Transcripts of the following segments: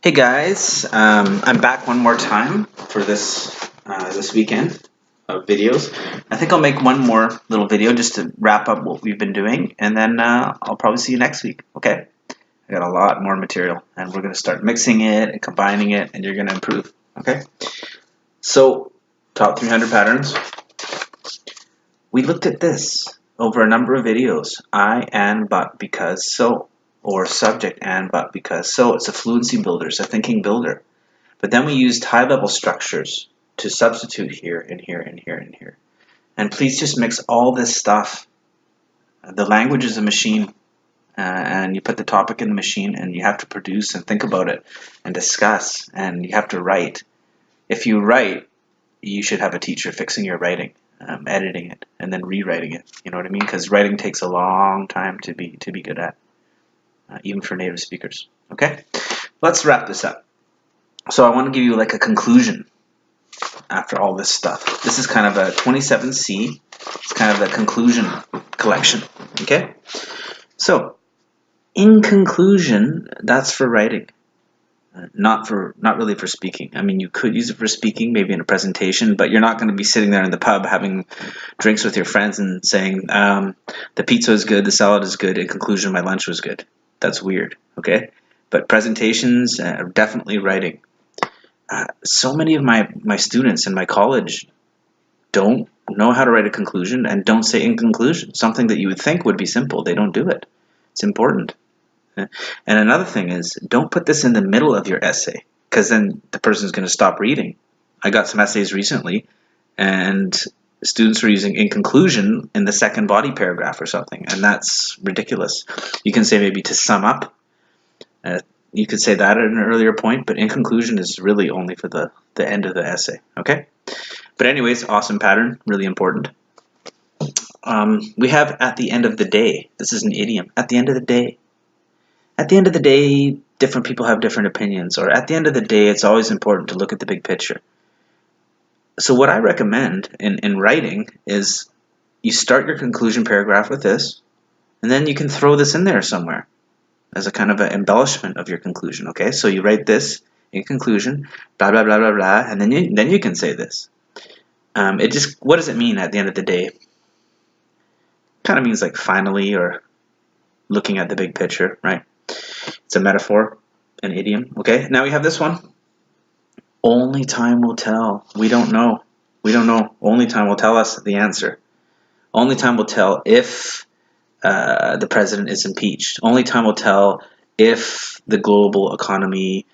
Hey guys, I'm back one more time for this weekend of videos. I think I'll make one more little video just to wrap up what we've been doing, and then I'll probably see you next week. Okay? I got a lot more material, and we're gonna start mixing it and combining it, and you're gonna improve. Okay? So, top 300 patterns. We looked at this over a number of videos. I, and, but, because, so. Or subject and, but, because, so. It's a fluency builder. It's a thinking builder. But then we used high-level structures to substitute here and here and here and here. And please just mix all this stuff. The language is a machine, and you put the topic in the machine, and you have to produce and think about it and discuss, and you have to write. If you write, you should have a teacher fixing your writing, editing it, and then rewriting it. You know what I mean? Because writing takes a long time to be good at, even for native speakers. Okay, let's wrap this up. So I want to give you like a conclusion after all this stuff. This is kind of a 27C. It's kind of a conclusion collection. Okay? So, in conclusion, that's for writing. Not really for speaking. I mean, you could use it for speaking, maybe in a presentation, but you're not going to be sitting there in the pub having drinks with your friends and saying, the pizza is good, the salad is good, in conclusion, my lunch was good. That's weird, okay? But presentations are definitely writing. So many of my students in my college don't know how to write a conclusion and don't say in conclusion, something that you would think would be simple. They don't do it. It's important. And another thing is, don't put this in the middle of your essay, because then the person's going to stop reading. I got some essays recently, and students were using in conclusion in the second body paragraph or something, and that's ridiculous. You can say maybe to sum up. You could say that at an earlier point, but in conclusion is really only for the end of the essay, okay? But anyways, awesome pattern, really important. We have at the end of the day. This is an idiom. At the end of the day. At the end of the day, different people have different opinions, or at the end of the day, it's always important to look at the big picture. So what I recommend in writing is you start your conclusion paragraph with this, and then you can throw this in there somewhere as a kind of an embellishment of your conclusion, okay? So you write this in conclusion, blah, blah, blah, blah, blah, and then you can say this. What does it mean at the end of the day? Kind of means like finally, or looking at the big picture, right? It's a metaphor, an idiom, okay? Now we have this one. Only time will tell. We don't know. We don't know. Only time will tell us the answer. Only time will tell if the president is impeached. Only time will tell if the global economy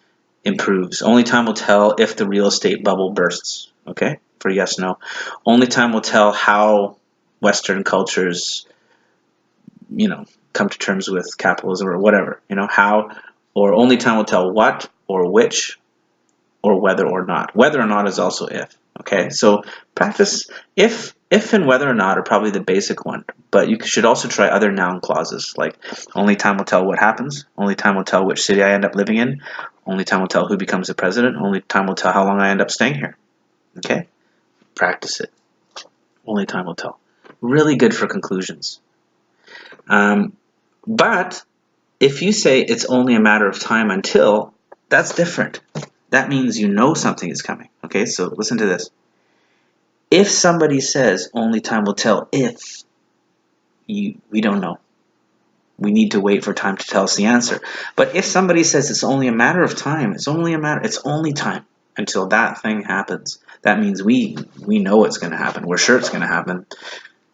improves. Only time will tell if the real estate bubble bursts. Okay? For yes, no. Only time will tell how Western cultures, come to terms with capitalism or whatever. How, or only time will tell what or which or whether or not. Whether or not is also if. Okay? So practice if and whether or not are probably the basic one, but you should also try other noun clauses, like only time will tell what happens, only time will tell which city I end up living in, only time will tell who becomes the president, only time will tell how long I end up staying here. Okay? Practice it. Only time will tell. Really good for conclusions. But if you say it's only a matter of time until, that's different. That means you know something is coming. Okay, so listen to this. If somebody says only time will tell if, we don't know. We need to wait for time to tell us the answer. But if somebody says it's only a matter of time, it's only time until that thing happens. That means we know it's going to happen. We're sure it's going to happen.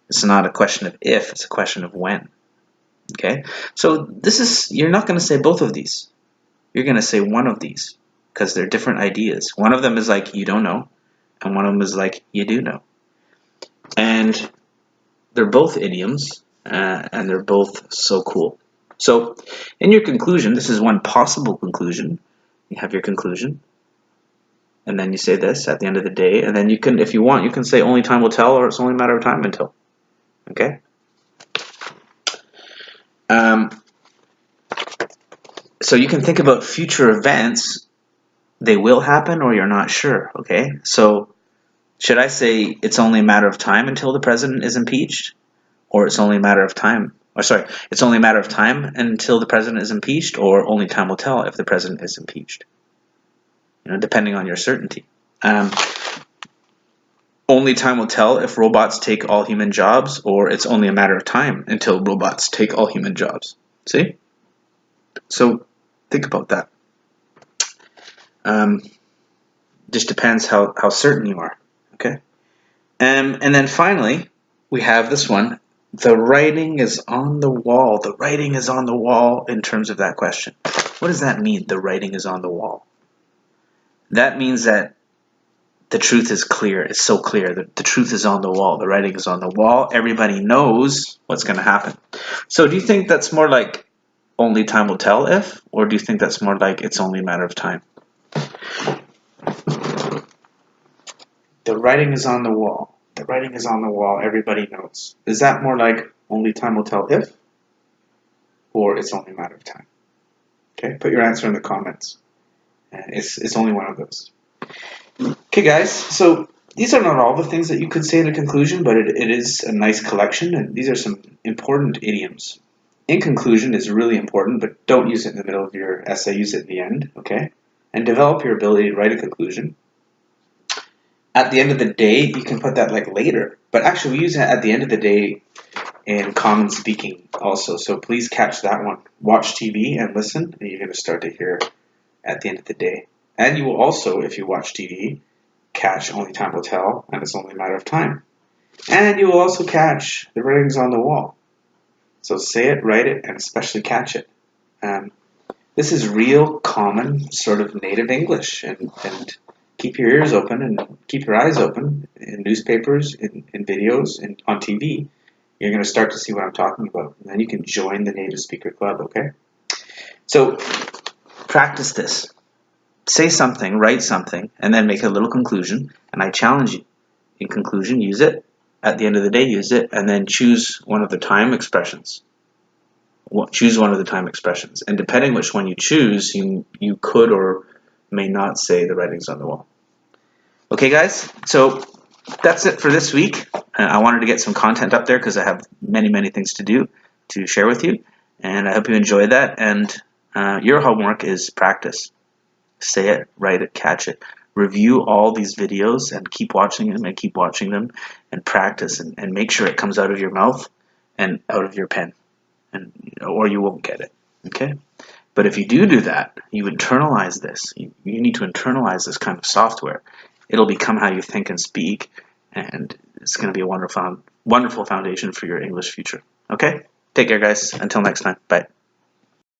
It's not a question of if, it's a question of when. Okay? So you're not going to say both of these. You're going to say one of these, because they're different ideas. One of them is like you don't know, and one of them is like you do know. And they're both idioms, and they're both so cool. So in your conclusion, this is one possible conclusion. You have your conclusion, and then you say this at the end of the day, and then you can, if you want, you can say only time will tell, or it's only a matter of time until. Okay? So you can think about future events. They will happen, or you're not sure. Okay? So should I say it's only a matter of time until the president is impeached? Or it's only a matter of time? It's only a matter of time until the president is impeached, or only time will tell if the president is impeached. depending on your certainty. Only time will tell if robots take all human jobs, or it's only a matter of time until robots take all human jobs. See? So think about that. Just depends how certain you are. Okay? And then finally, we have this one. The writing is on the wall. The writing is on the wall in terms of that question. What does that mean, the writing is on the wall? That means that the truth is clear. It's so clear that the truth is on the wall. The writing is on the wall. Everybody knows what's going to happen. So do you think that's more like only time will tell if, or do you think that's more like it's only a matter of time? The writing is on the wall. The writing is on the wall. Everybody knows. Is that more like only time will tell if, or it's only a matter of time? Okay, put your answer in the comments. It's only one of those. Okay, guys, so these are not all the things that you could say in a conclusion, but it is a nice collection, and these are some important idioms. In conclusion is really important, but don't use it in the middle of your essay. Use it at the end, okay? And develop your ability to write a conclusion. At the end of the day, you can put that like later, but actually we use it at the end of the day in common speaking also, so please catch that one. Watch TV and listen, and you're going to start to hear at the end of the day. And you will also, if you watch TV, catch only time will tell, and it's only a matter of time. And you will also catch the writings on the wall. So say it, write it, and especially catch it. This is real, common, sort of native English, and keep your ears open and keep your eyes open in newspapers, in videos, and on TV. You're going to start to see what I'm talking about, and then you can join the Native Speaker Club, okay? So practice this. Say something, write something, and then make a little conclusion, and I challenge you. In conclusion, use it. At the end of the day, use it, and then choose one of the time expressions. Choose one of the time expressions, and depending which one you choose, you could or may not say the writing's on the wall. Okay, guys, so that's it for this week. I wanted to get some content up there because I have many things to do to share with you, and I hope you enjoy that. And your homework is practice. Say it, write it, catch it. Review all these videos and keep watching them and keep watching them and practice and make sure it comes out of your mouth and out of your pen, or you won't get it. Okay? But if you do that, you internalize this. You need to internalize this kind of software. It'll become how you think and speak, and it's going to be a wonderful foundation for your English future. Okay? Take care, guys. Until next time. Bye.